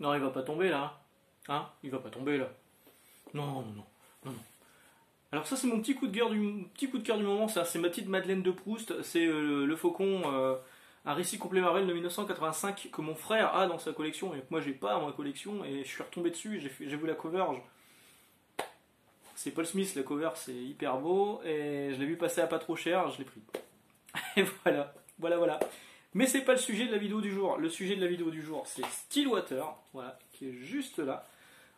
Non, il va pas tomber là. Hein? Il va pas tomber là. Non, non, non, non, non. Alors ça c'est mon petit coup de cœur du moment, ça c'est ma petite Madeleine de Proust, c'est le Faucon, un récit complet Marvel de 1985 que mon frère a dans sa collection et que moi j'ai pas dans ma collection et je suis retombé dessus, j'ai vu la cover, c'est Paul Smith la cover, c'est hyper beau et je l'ai vu passer à pas trop cher, je l'ai pris. Et voilà, voilà, voilà. Mais c'est pas le sujet de la vidéo du jour. Le sujet de la vidéo du jour, c'est Stillwater, voilà, qui est juste là.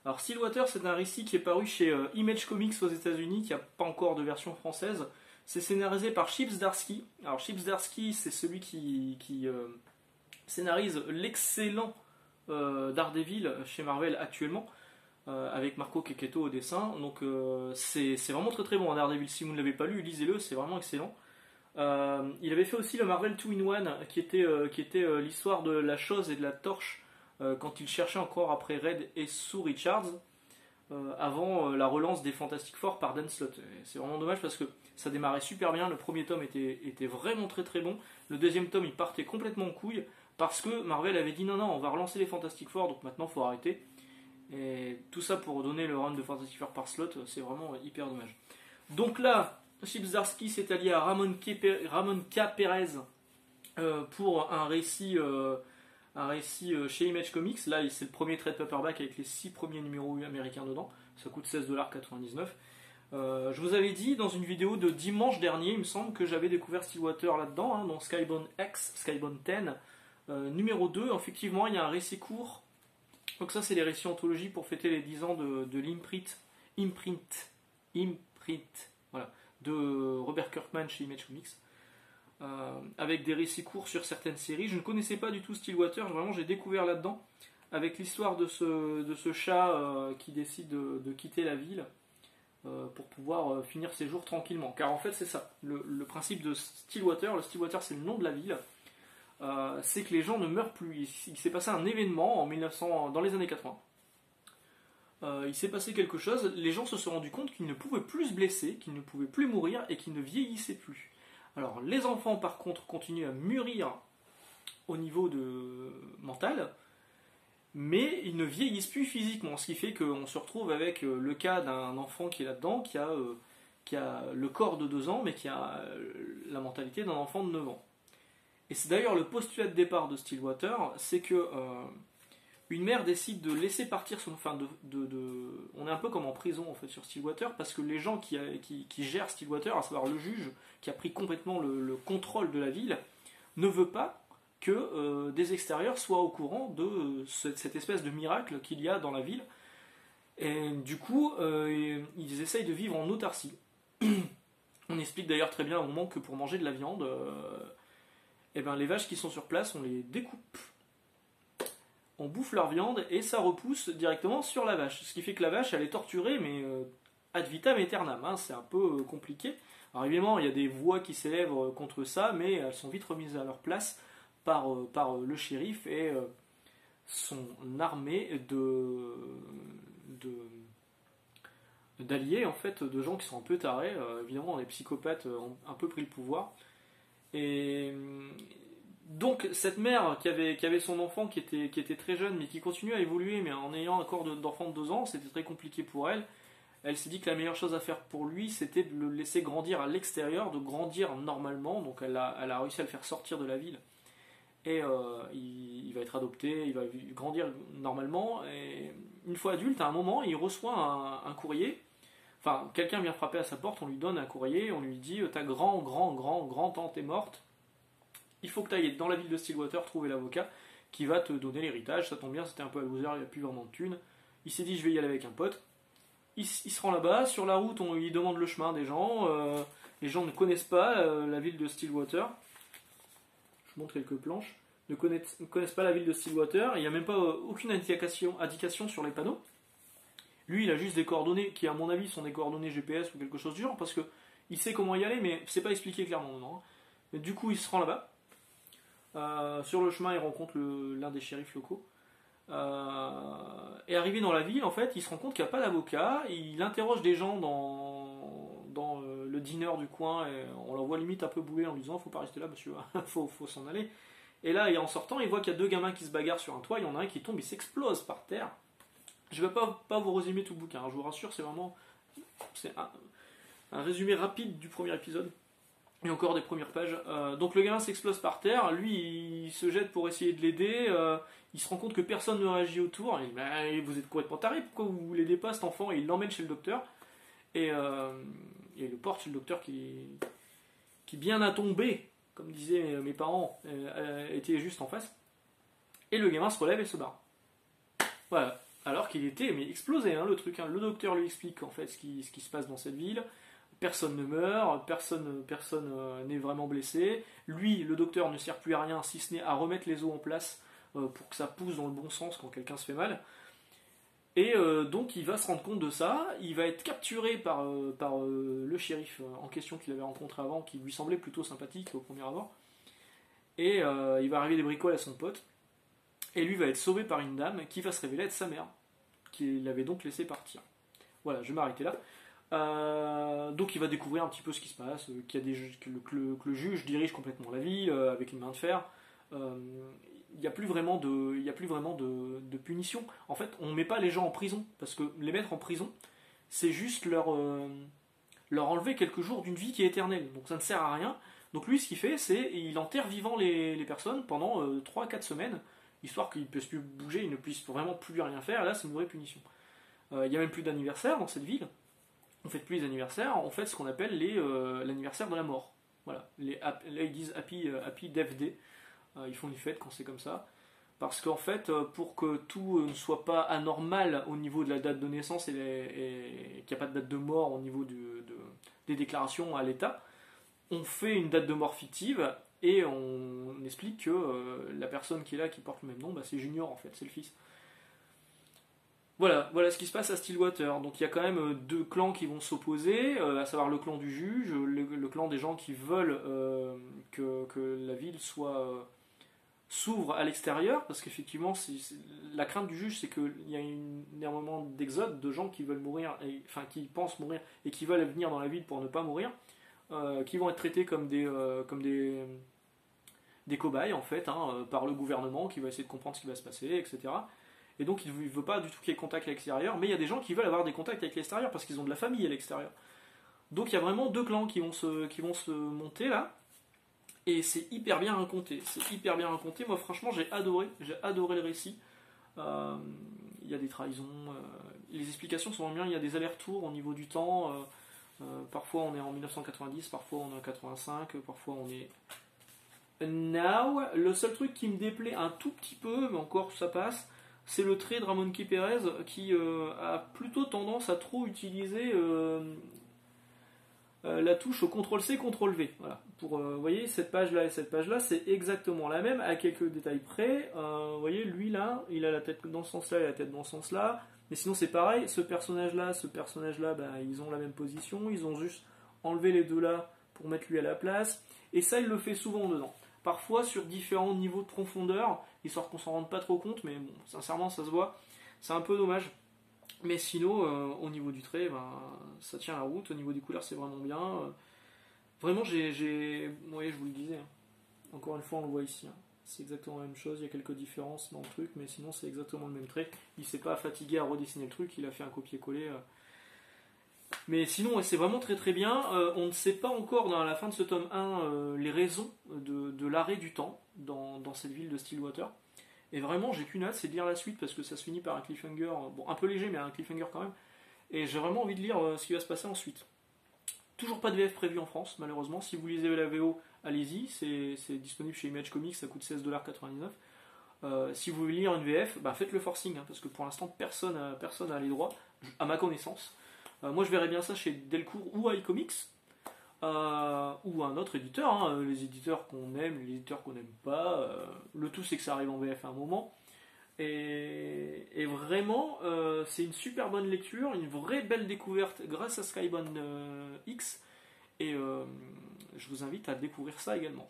Alors Stillwater, c'est un récit qui est paru chez Image Comics aux États-Unis, qui n'a pas encore de version française. C'est scénarisé par Chip Zdarsky. Alors Chip Zdarsky, c'est celui qui scénarise l'excellent Daredevil chez Marvel actuellement, avec Marco Checchetto au dessin. Donc c'est vraiment très très bon, Daredevil. Si vous ne l'avez pas lu, lisez-le, c'est vraiment excellent. Il avait fait aussi le Marvel 2-in-1 qui était l'histoire de la chose et de la torche quand il cherchait encore après Red et Sue Richards avant la relance des Fantastic Four par Dan Slott. C'est vraiment dommage parce que ça démarrait super bien, le premier tome était vraiment très très bon, le deuxième tome il partait complètement en couille parce que Marvel avait dit non non on va relancer les Fantastic Four donc maintenant il faut arrêter. Et tout ça pour donner le run de Fantastic Four par slot, c'est vraiment hyper dommage. Donc là, Chip Zdarsky s'est allié à Ramon K. Perez pour un récit chez Image Comics. Là, c'est le premier trade paperback avec les 6 premiers numéros américains dedans. Ça coûte 16,99$. Je vous avais dit dans une vidéo de dimanche dernier, il me semble, que j'avais découvert Stillwater là-dedans, hein, dans Skybound X, Skybound 10, numéro 2. Effectivement, il y a un récit court. Donc ça, c'est les récits anthologies pour fêter les 10 ans de l'imprint, voilà, de Robert Kirkman chez Image Comics. Avec des récits courts sur certaines séries. Je ne connaissais pas du tout Stillwater, vraiment j'ai découvert là-dedans, avec l'histoire de ce chat qui décide de quitter la ville pour pouvoir finir ses jours tranquillement. Car en fait c'est ça, le principe de Stillwater, le Stillwater c'est le nom de la ville, c'est que les gens ne meurent plus. Il s'est passé un événement en 1900, dans les années 80. Il s'est passé quelque chose, les gens se sont rendus compte qu'ils ne pouvaient plus se blesser, qu'ils ne pouvaient plus mourir et qu'ils ne vieillissaient plus. Alors les enfants par contre continuent à mûrir au niveau mental, mais ils ne vieillissent plus physiquement, ce qui fait qu'on se retrouve avec le cas d'un enfant qui est là-dedans, qui a le corps de 2 ans, mais qui a la mentalité d'un enfant de 9 ans. Et c'est d'ailleurs le postulat de départ de Stillwater, c'est que une mère décide de laisser partir son... Enfin, on est un peu comme en prison en fait sur Stillwater, parce que les gens qui gèrent Stillwater, à savoir le juge qui a pris complètement le contrôle de la ville, ne veut pas que des extérieurs soient au courant de cette espèce de miracle qu'il y a dans la ville. Et du coup, ils essayent de vivre en autarcie. On explique d'ailleurs très bien au moment que pour manger de la viande, eh ben, les vaches qui sont sur place, on les découpe, on bouffe leur viande et ça repousse directement sur la vache. Ce qui fait que la vache, elle est torturée, mais ad vitam aeternam, hein, c'est un peu compliqué. Alors évidemment, il y a des voix qui s'élèvent contre ça, mais elles sont vite remises à leur place par le shérif et son armée d'alliés, en fait, de gens qui sont un peu tarés. Évidemment, les psychopathes ont un peu pris le pouvoir. Et donc cette mère qui avait son enfant qui était très jeune mais qui continuait à évoluer mais en ayant un corps d'enfant de 2 ans, c'était très compliqué pour elle. Elle s'est dit que la meilleure chose à faire pour lui c'était de le laisser grandir à l'extérieur, de grandir normalement, donc elle a réussi à le faire sortir de la ville. Et il va être adopté, il va grandir normalement et une fois adulte, à un moment il reçoit un courrier. Enfin, quelqu'un vient frapper à sa porte, on lui donne un courrier, on lui dit ta grand-tante est morte, il faut que tu ailles dans la ville de Stillwater trouver l'avocat qui va te donner l'héritage. Ça tombe bien, c'était un peu à loser, il n'y a plus vraiment de thunes. Il s'est dit je vais y aller avec un pote. Il se rend là-bas, sur la route on lui demande le chemin des gens, les gens ne connaissent pas la ville de Stillwater. Je vous montre quelques planches. Ne connaissent pas la ville de Stillwater, il n'y a même pas aucune indication sur les panneaux. Lui, il a juste des coordonnées qui, à mon avis, sont des coordonnées GPS ou quelque chose du genre, parce que il sait comment y aller, mais c'est pas expliqué clairement. Non. Mais du coup, il se rend là-bas. Sur le chemin, il rencontre l'un des shérifs locaux. Et arrivé dans la ville, en fait, il se rend compte qu'il n'y a pas d'avocat. Il interroge des gens dans le dîner du coin, et on l'envoie limite un peu bouler en lui disant faut pas rester là, monsieur, faut s'en aller. Et là, en sortant, il voit qu'il y a 2 gamins qui se bagarrent sur un toit, il y en a un qui tombe, il s'explose par terre. Je ne vais pas vous résumer tout le bouquin, hein, je vous rassure, c'est un résumé rapide du premier épisode. Et encore des premières pages. Donc le gamin s'explose par terre, lui il se jette pour essayer de l'aider, il se rend compte que personne ne réagit autour, il dit bah, vous êtes complètement taré, pourquoi vous l'aidez pas cet enfant? Et il l'emmène chez le docteur, et il le porte chez le docteur qui bien a tombé, comme disaient mes parents, était juste en face. Et le gamin se relève et se barre. Voilà. Alors qu'il était explosé, hein, le truc. Hein. Le docteur lui explique en fait ce qui se passe dans cette ville. Personne ne meurt, personne n'est vraiment blessé. Lui, le docteur, ne sert plus à rien si ce n'est à remettre les os en place pour que ça pousse dans le bon sens quand quelqu'un se fait mal. Et donc il va se rendre compte de ça, il va être capturé par le shérif en question qu'il avait rencontré avant, qui lui semblait plutôt sympathique au premier abord. Et il va arriver des bricoles à son pote, et lui va être sauvé par une dame qui va se révéler être sa mère, qui l'avait donc laissé partir. Voilà, je vais m'arrêter là. Donc il va découvrir un petit peu ce qui se passe, que le juge dirige complètement la ville avec une main de fer. Il n'y a plus vraiment de punition. En fait, on ne met pas les gens en prison, parce que les mettre en prison, c'est juste leur enlever quelques jours d'une vie qui est éternelle. Donc ça ne sert à rien. Donc lui, ce qu'il fait, c'est il enterre vivant les personnes pendant 3-4 semaines, histoire qu'ils ne puissent plus bouger, ils ne puissent vraiment plus rien faire. Et là, c'est une vraie punition. Il n'y a même plus d'anniversaire dans cette ville. On ne fait plus les anniversaires, on fait ce qu'on appelle l'anniversaire de la mort. Voilà. Là, ils disent Happy Death Day. Ils font une fête quand c'est comme ça. Parce qu'en fait, pour que tout ne soit pas anormal au niveau de la date de naissance et qu'il n'y a pas de date de mort au niveau des déclarations à l'État, on fait une date de mort fictive et on explique que la personne qui est là, qui porte le même nom, bah, c'est Junior en fait, c'est le fils. Voilà ce qui se passe à Stillwater. Donc il y a quand même 2 clans qui vont s'opposer, à savoir le clan du juge, le clan des gens qui veulent que la ville s'ouvre à l'extérieur, parce qu'effectivement la crainte du juge, c'est qu'il y a énormément d'exode de gens qui veulent mourir, qui pensent mourir et qui veulent venir dans la ville pour ne pas mourir, qui vont être traités comme des cobayes en fait, hein, par le gouvernement qui va essayer de comprendre ce qui va se passer, etc. Et donc il ne veut pas du tout qu'il y ait contact à l'extérieur, mais il y a des gens qui veulent avoir des contacts avec l'extérieur parce qu'ils ont de la famille à l'extérieur. Donc il y a vraiment 2 clans qui vont se monter là, et c'est hyper bien raconté. Moi franchement j'ai adoré le récit. Il y a des trahisons, les explications sont bien, il y a des allers-retours au niveau du temps. Parfois on est en 1990, parfois on est en 85, parfois on est now. Le seul truc qui me déplaît un tout petit peu, mais encore ça passe, c'est le trait de Ramon K. Perez qui a plutôt tendance à trop utiliser la touche CTRL-C, CTRL-V. Voilà. Vous voyez, cette page-là et cette page-là, c'est exactement la même, à quelques détails près. Vous voyez, lui là, il a la tête dans ce sens-là et la tête dans ce sens-là. Mais sinon, c'est pareil. Ce personnage-là, bah, ils ont la même position. Ils ont juste enlevé les 2 là pour mettre lui à la place. Et ça, il le fait souvent dedans. Parfois sur différents niveaux de profondeur, histoire qu'on s'en rende pas trop compte, mais bon, sincèrement ça se voit, c'est un peu dommage. Mais sinon, au niveau du trait, ben, ça tient la route, au niveau des couleurs c'est vraiment bien. Vraiment, oui, je vous le disais, hein. Encore une fois on le voit ici, hein. C'est exactement la même chose, il y a quelques différences dans le truc, mais sinon c'est exactement le même trait. Il s'est pas fatigué à redessiner le truc, il a fait un copier-coller. Mais sinon, c'est vraiment très très bien. On ne sait pas encore dans la fin de ce tome 1 les raisons de l'arrêt du temps dans cette ville de Stillwater. Et vraiment, j'ai qu'une hâte, c'est de lire la suite parce que ça se finit par un cliffhanger, bon, un peu léger, mais un cliffhanger quand même. Et j'ai vraiment envie de lire ce qui va se passer ensuite. Toujours pas de VF prévu en France, malheureusement. Si vous lisez la VO, allez-y, c'est disponible chez Image Comics, ça coûte 16,99$. Si vous voulez lire une VF, bah faites le forcing, hein, parce que pour l'instant, personne n'a les droits, à ma connaissance. Moi je verrais bien ça chez Delcourt ou iComics, ou un autre éditeur, hein, les éditeurs qu'on aime, les éditeurs qu'on n'aime pas. Le tout c'est que ça arrive en VF à un moment. Et vraiment, c'est une super bonne lecture, une vraie belle découverte grâce à Skybound X. Et je vous invite à découvrir ça également.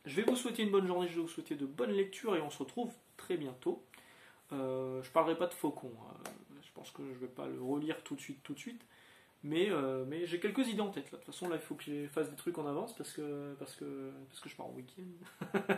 Je vais vous souhaiter une bonne journée, je vais vous souhaiter de bonnes lectures et on se retrouve très bientôt. Je parlerai pas de Faucon. Je pense que je ne vais pas le relire tout de suite. mais j'ai quelques idées en tête là. De toute façon là il faut que je fasse des trucs en avance parce que je pars en week-end.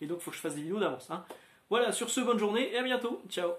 Et donc il faut que je fasse des vidéos d'avance. Hein. Voilà, sur ce, bonne journée et à bientôt. Ciao.